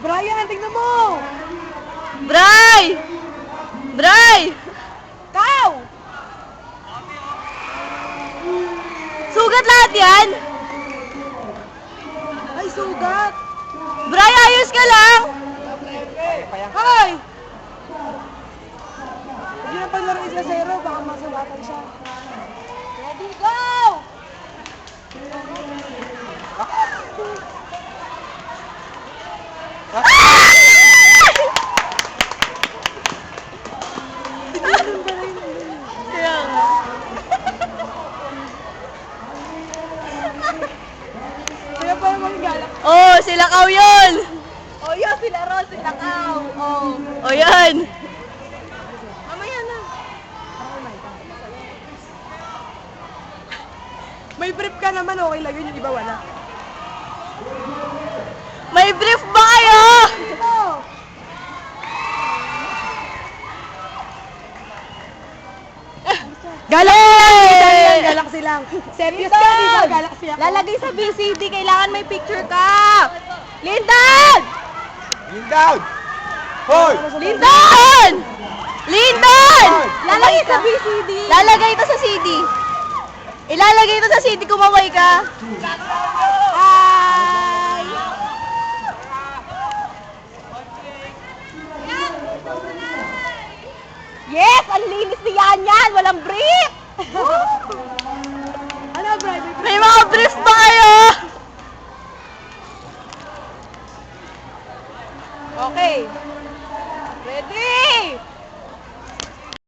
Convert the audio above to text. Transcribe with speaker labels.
Speaker 1: Brian, tingnan mo!
Speaker 2: Bray! Bray!
Speaker 1: Kaw!
Speaker 2: Sugat lahat yan?
Speaker 1: Ay, sugat!
Speaker 2: Bray, ayos ka lang!
Speaker 1: Hoy! Hindi na paglaruin sa zero, baka masugatan siya. Ready, go!
Speaker 2: Kaya nga.
Speaker 1: Kaya pa naman galak.
Speaker 2: Oh, sila Kaw yun!
Speaker 1: Oh, yun, sila Ron, sila Kaw. Oh.
Speaker 2: O yan!
Speaker 1: Mamaya na. May brief ka naman, okay lang yun, yung iba wala.
Speaker 2: May brief ba kayo?
Speaker 1: Ito! Galaxy lang. Serious ka, di ba? Galaxy ako.
Speaker 2: Lalagay sa VCD, kailangan may picture ka! Lindan!
Speaker 3: Lindown! Hoy!
Speaker 2: Lindan! Lindan!
Speaker 1: Lalagay sa VCD.
Speaker 2: Lalagay ito sa CD. Ilalagay ito sa CD, kumaway ka.
Speaker 1: Ay!
Speaker 2: Yes! Ang linis ni Yan! Walang brief!
Speaker 1: Ano, Brian?
Speaker 2: May mga brief ba kayo?
Speaker 1: Okay. Ready?